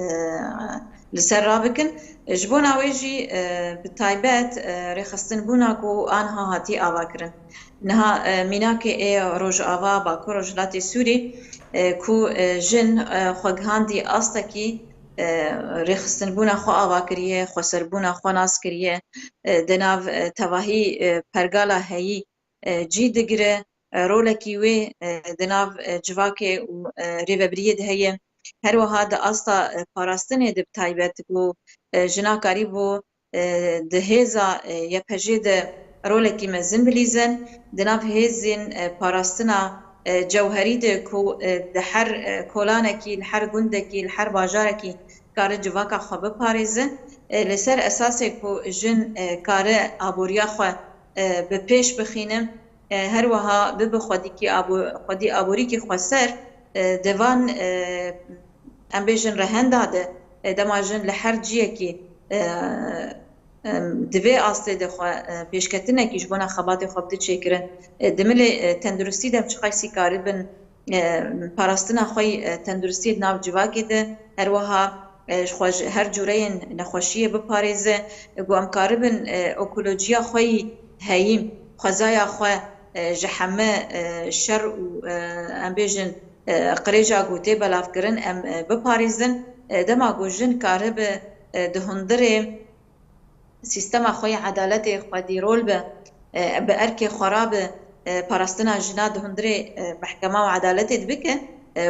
Speaker 3: لسر رابکن جبونا ویجی بتایبت رخصتن بونا کو آنها هاتی آوا کرن نها میناک ای روژ آوا باکو روژلاتی سوری کو جن خوگهاندی آستکی رخصتن بونا خو آوا کریه خو سربونا خو ناس کریه دناو تواهی پرگالا هایی جی دگره رولکی وی دناو جواکه و ریوبریه دهیه هر وها د استا پاراستنه د تایبت کو جناکاری بو دهزا یا پجید رولکی مزن بلیزن دناو هزین پاراستنا جوهری ده کو د هر کولانکی هر گوندکی هر باجارکی کار جواکا خو بپاریزن لسر اساس کو جن کار ابوریا خو به پیش بخینم هر وها به خودی کی خودی ابوری کی خو سر دوان امبیشن رهن داده دماجن لحر جیه کی دوی آسته دخوا پیشکتنه کیش بنا خبات خواب ده چکرن دمل تندرستی دم چخای سی کاری بن پاراستنا خوی تندرستی ناو جواکی ده هر وها هر جورین نخوشیه بپاریزه گو ام کاری بن اکولوژیا خوی هاییم خوزایا خواه جحمه شر و امبیشن قریجا گوته بلاف کرن ام بپاریزن دما گوجن کاری به دهندره سیستم خوی عدالت خودی رول به ارک خراب پاراستنا جنا دهندره محکمه و عدالت دبکه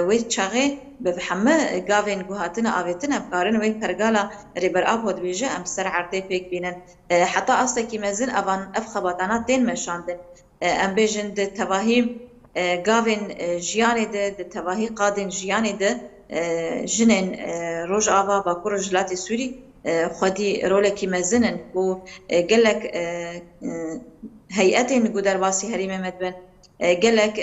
Speaker 3: وی چاغه به همه گاوین گوهاتنا آویتنا بکارن وی پرگالا ریبر آبود بیجه ام سر عرضه پیک بینن حتی اصلا کی مزن اوان اف خباتانات دین مشاندن ام بیجن ده تواهی گاوین جیانی ده تواهی قادن جیانی ده جنن روج آوا باکو رجلات سوری خودی رولکی مزنن و گلک هیئت نگو درباسی حریم مدبن گلک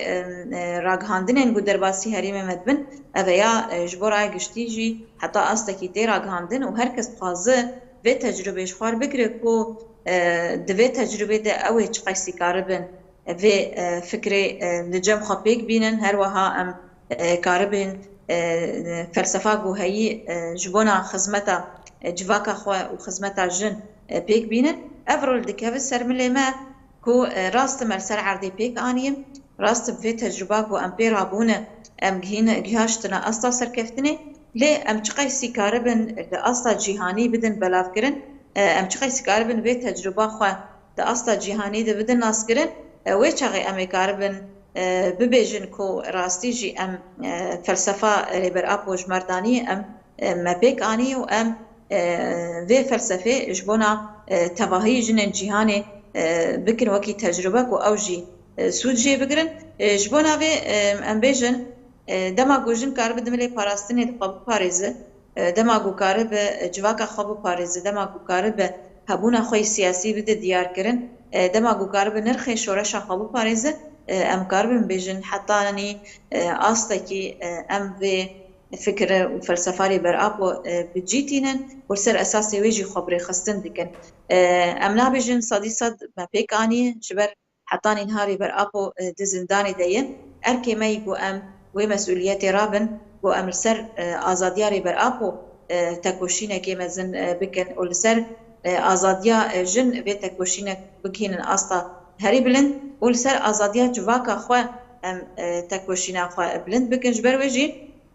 Speaker 3: راگهاندن نگو درباسی حریم مدبن اویا جبورای گشتی جی حتی استکی تی راگهاندن و هر کس خازه و تجربهش خوار بگره کو دوی تجربه ده اوی چقیسی کاربن و فکر لجم خبیک بینن هر وها ام کاربن فلسفه گو هی جبونا خزمتا جواکا خو و خزمتا جن پیک بینن افرول دکه سرمله ما کو راست مرسر عردی پیک آنیم راست به تجربه کو امپیر هابونه ام گهاشتنا اصلا سرکفتنه لی ام چقای سیکاربن اصلا جهانی بدن بلاف کرن ام چقای سیکاربن به تجربه خو ده اصلا جهانی ده بدن ناس کرن و چقای ام کاربن ببیجن کو راستی جی ام فلسفه ریبر اپوش مردانی ام مپیک آنی و ام و فلسفه جبونا تواهی جنن جهانی بکن وکی تجربه کو اوجی سود جی بگرن جبونا و ام بیجن دماغو جن کار بدملی پاراستنی دقابو پاریزه دماغو کار به جواکا خوابو پاریزه دماغو کار به هبونا خوی سیاسی بده دیار کرن دماغو کار به نرخی شورش خوابو پاریزه ام کاربن بیجن حتی نی آستکی ام و فکر و فلسفاری بر آبو بجیتینن و سر اساسی ویجی خبری خستن دکن ام نابیجن صدی صد ما پیکانی جبر حتی نهاری بر آبو دزندانی دیه ارکی می گو ام و مسئولیت رابن گو ام سر آزادیاری بر آبو تکوشینه که مزن بکن و سر آزادیا جن و تکوشینه بکینن آستا هری بلند ولسر آزادیا جواکا خو ام تکوشینا خو بلند بکن جبر وجی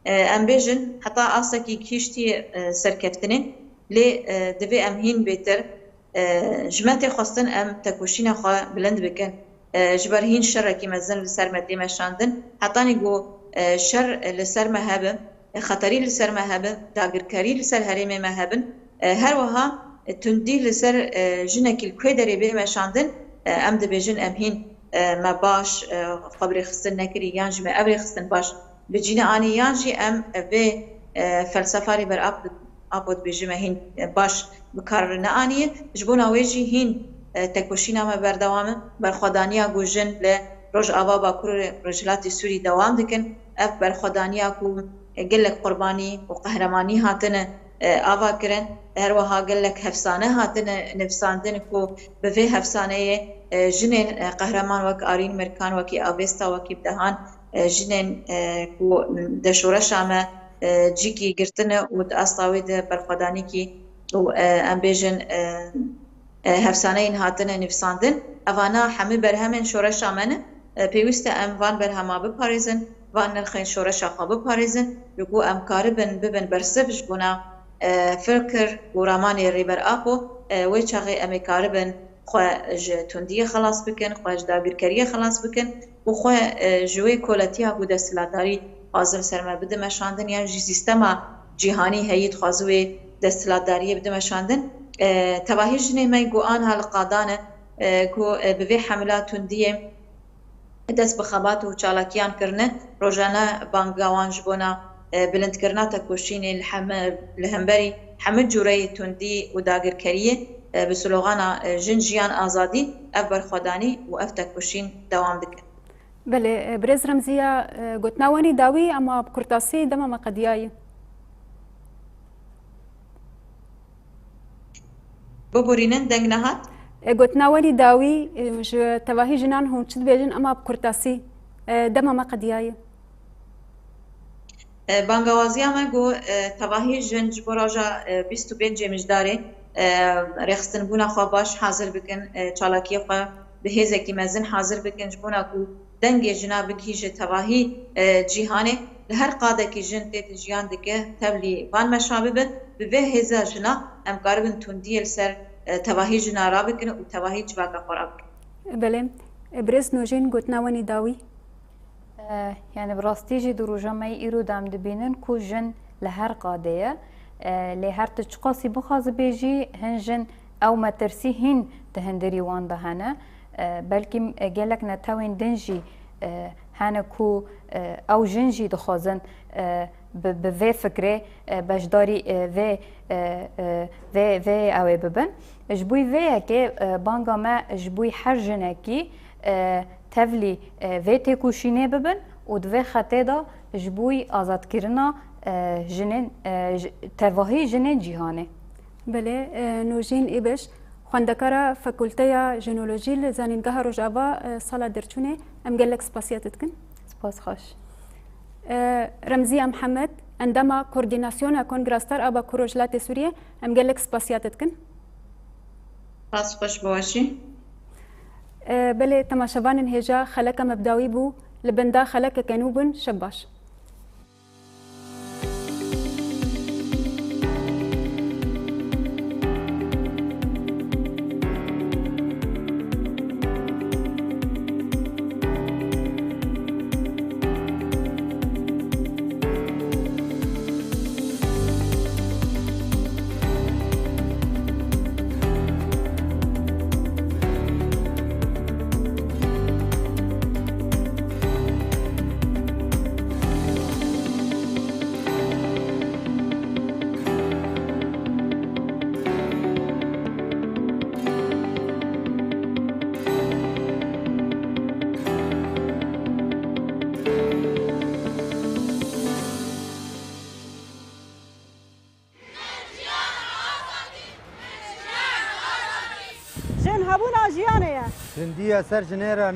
Speaker 3: ام بیجن حتی آسکی کیشتی سرکفتنه لی دوی ام هین بیتر جمعت خواستن ام تکوشینا خو بلند بکن جبر هین شر کی مزن لسر مدی مشاندن حتی نگو شر لسر مهبه خطری لسر مهبه داگرکاری لسر هریم مهبن هر وها تندی لسر جنکی الکویدری به مشاندن ام دبیجن ام هین ما باش خبری خستن نکری یانجی ما ابری خستن باش بجینا آنی یانجی ام به فلسفاری بر آبود بیجم هین باش بکار نآنیه جبونا ویجی هین تکوشینا ما بردوامه برخدانیا گوجن ل روج آوا باکور رجلاتی سوری دوام دکن اف برخدانیا کو گلک قربانی و قهرمانی هاتنه آوا کرن هر وها گلک هفسانه هاتنه نفساندن کو به هفسانه جنین قهرمان وک آرین مرکان وکی آبستا وکی بدهان جنین کو دشوره شامه جیکی گرتنه و اصلاوی ده برخدانی کی و ام بیجن هفسانه این هاتنه نفساندن اوانا همه برهمن شوره شامنه پیوست ام وان برهما بپاریزن وان نرخین شوره شاخا بپاریزن یکو ام کاربن ببن برسفش بونا فکر و رامانی ریبر آپو وی چاقی امی کاربن خواه تندیه خلاص بکن خواه داگرکریه خلاص بکن و خواه جوی کولتیه و دستلاتداری حاضر سرما بده مشاندن یعنی سیستما جهانی هیت خوازوی دستلاتداریه بده مشاندن تباهی جنه می گو آنها لقادانه کو بوی حملات تندیه دست بخبات و چالاکیان کرنه روزانه بانگاوان جبونا بلند کرنا تکوشینی لهمبری همه جوری تندی و داگرکریه به سلوغانا جنجیان آزادی اف برخودانی و اف تکوشین دوام دکن.
Speaker 1: بله برز رمزیه گوتناوانی داوی اما بکرتاسی دما مقدیایی.
Speaker 3: ببورینن دنگ نهات؟
Speaker 1: گوتناوانی داوی تواهی جنان هم چند بیجن اما بکرتاسی دما مقدیایی.
Speaker 3: بانگوازی ما گو تواهی جنج براجا 25 مجداره رخصتن بونا خو باش حاضر بکن چالاکی خو به هزه کی مزن حاضر بکن بونا کو دنگ جناب کی ج تواهی جهانه هر قاده کی جن ته جیان دکه تبلی وان مشابه به هزه جنا ام قربن توندیل سر تواهی جنا را بکن و تواهی جواکا خراب.
Speaker 1: بله برز نوجین گوتناوانی داوی
Speaker 2: يعني براستيجي دروجا ما يرو دام دبينن كو جن لهر قادية لهر تشقاسي بخاز بيجي هنجن أو ما ترسي هن تهندري وان دهانا بلكي جالك نتاوين دنجي هانا كو أو جنجي دخازن بفي فكرة باش داري في أو ببن جبوي في هكي بانغا ما جبوي حرجنكي تفلی و تکوشینه ببن و دوی خطه دا جبوی آزاد کرنا جنین تواهی جنین جهانه.
Speaker 1: بله نوجین ایبش خواندکارا فکولتیا ژنولوژی لزانینگاه روجاوا سالا درچونه ام گلک سپاسیاتت کن.
Speaker 2: سپاس خوش.
Speaker 1: رمزية محمد عندما كورديناسيون كونغراستار أبا كروجلات سوريا أم قالك سباسياتتكن
Speaker 3: راس خوش بواشي
Speaker 1: بله تماشوان هجا خلق مبداوي بو لبندا خلق كنوبن شباش
Speaker 4: جن هبونا جيانه
Speaker 5: جندية سر جنيرة